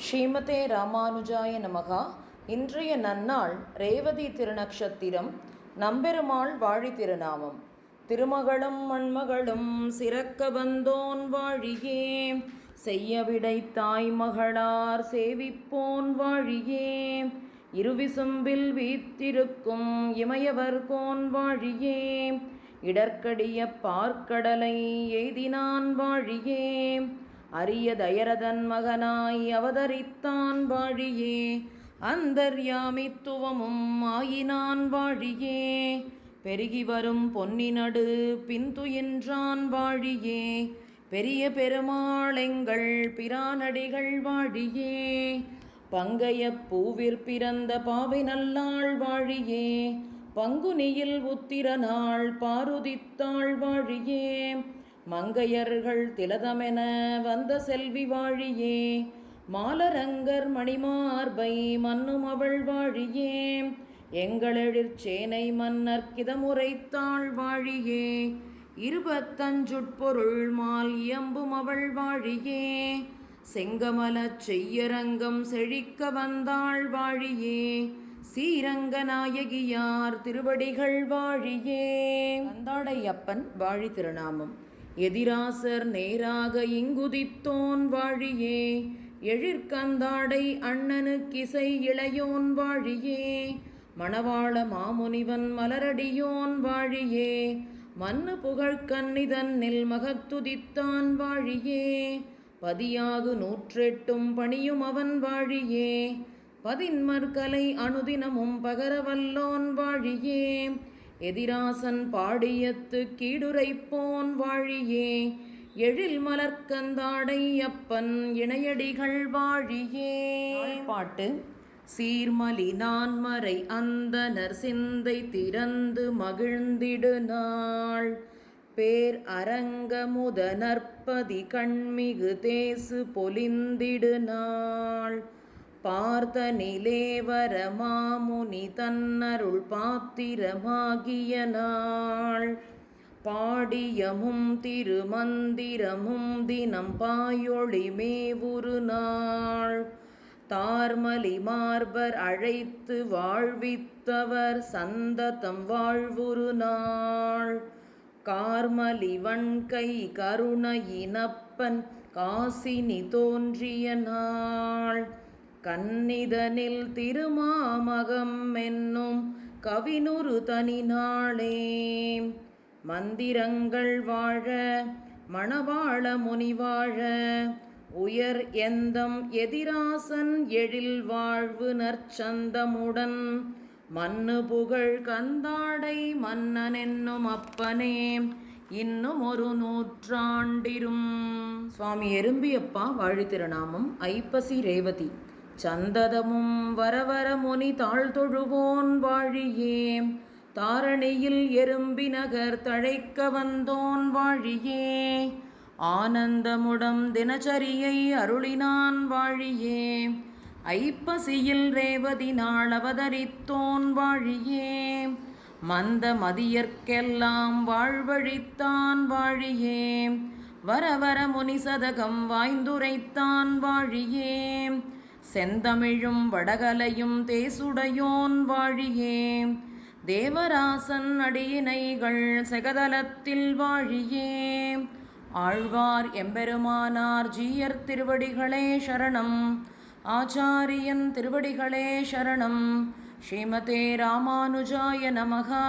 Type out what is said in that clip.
ஸ்ரீமதே ராமானுஜாய நமகா. இன்றைய நன்னாள் ரேவதி திருநக்ஷத்திரம். நம்பெருமாள் வாழி திருநாமம். திருமகளும் மண்மகளும் சிறக்க வந்தோன் வாழியே, செய்ய விடை தாய் மகளார் சேவிப்போன் வாழியே, இருவிசும்பில் வீத்திருக்கும் இமயவர் கோன் வாழியே, இடர்க்கடிய பார்க்கடலை எய்தினான் வாழியே, அரிய தயரதன் மகனாய் அவதரித்தான் வாழியே, அந்தர்யாமித்துவமும் ஆயினான் வாழியே, பெருகி வரும் பொன்னினடு பின்துயின்றான் வாழியே, பெரிய பெருமாளெங்கள் பிரானடிகள் வாழியே, பங்கைய பூவிற் பிறந்த பாவை நல்லாள் வாழியே, பங்குனியில் உத்திரனாள் பாருதித்தாள் வாழியே, மங்கையர்கள் திலதமென வந்த செல்வி வாழியே, மாலரங்கர் மணிமார்பை மன்னும் அவள் வாழியே, எங்களெழிற்சேனை மன்னர்க்கிதமுரைத்தாள் வாழியே, 25 மால் இயம்பும் அவள் வாழியே, செங்கமலச் செய்யரங்கம் செழிக்க வந்தாள் வாழியே, ஸ்ரீரங்க நாயகியார் திருவடிகள் வாழியே. கந்தாடையப்பன் வாழி திருநாமம். எதிராசர் நேராக இங்குதித்தோன் வாழியே, எழிற்கந்தாடை அண்ணனுக்கிசை இளையோன் வாழியே, மணவாள மாமுனிவன் மலரடியோன் வாழியே, மன்னு புகழ்கன்னிதன்னில் மகத்துதித்தான் வாழியே, பதியாகு 108 பணியும் அவன் வாழியே, பதின்மற்கலை அனுதினமும் பகரவல்லோன் வாழியே, எதிராசன் பாடியத்து கீடுரைப்போன் வாழியே, எழில் மலர்க்கந்தாடை அப்பன் இணையடிகள் வாழியே. பாட்டு. சீர்மலி நான்மறை அந்தனர் சிந்தை திறந்து மகிழ்ந்திடு நாள், பேர் அரங்கமுத நற்பதி கண்மிகு தேசு பொலிந்திடு நாள், பார்த்தனிலே வர மாமுனி தன்னருள் பாத்திரமாகிய நாள், பாடியமும் திருமந்திரமும் தினம் பாயொளி மேவுரு நாள், தார்மலி மார்பர் அழைத்து வாழ்வித்தவர் சந்ததம் வாழ்வுரு நாள், கார்மலி வண்கை கருணையினப்பன் காசினி தோன்றிய நாள், கன்னிதனில் திருமாமகம் என்னும் கவினுரு தனி நாளே, மந்திரங்கள் வாழ மணவாள முனிவாழ, உயர் எந்தம் எதிராசன் எழில் வாழ்வு நற்சந்தமுடன், மன்னு புகழ் கந்தாடை மன்னன் என்னும் அப்பனே, இன்னும் ஒரு 100 சுவாமி எறும்பியப்பா வாழி திருநாமம். ஐப்பசி ரேவதி. சந்ததமும் வரவர முனி தாழ்தொழுவோன் வாழியே, தாரணியில் எறும்பி நகர் தழைக்க வந்தோன் வாழியே, ஆனந்தமுடம் தினச்சரியை அருளினான் வாழியே, ஐப்பசியில் ரேவதி நாள் அவதரித்தோன் வாழியே, மந்த மதியர்க்கெல்லாம் வாழ்வழித்தான் வாழியே, வரவர முனி சதகம் வாய்ந்துரைத்தான் வாழியே, செந்தமிழும் வடகலையும் தேசுடையோன் வாழியே, தேவராசன் அடியினைகள் செகதலத்தில் வாழியே, ஆழ்வார் எம்பெருமானார் ஜீயர் திருவடிகளே சரணம், ஆச்சாரியன் திருவடிகளே சரணம். ஸ்ரீமதே ராமானுஜாய நமகா.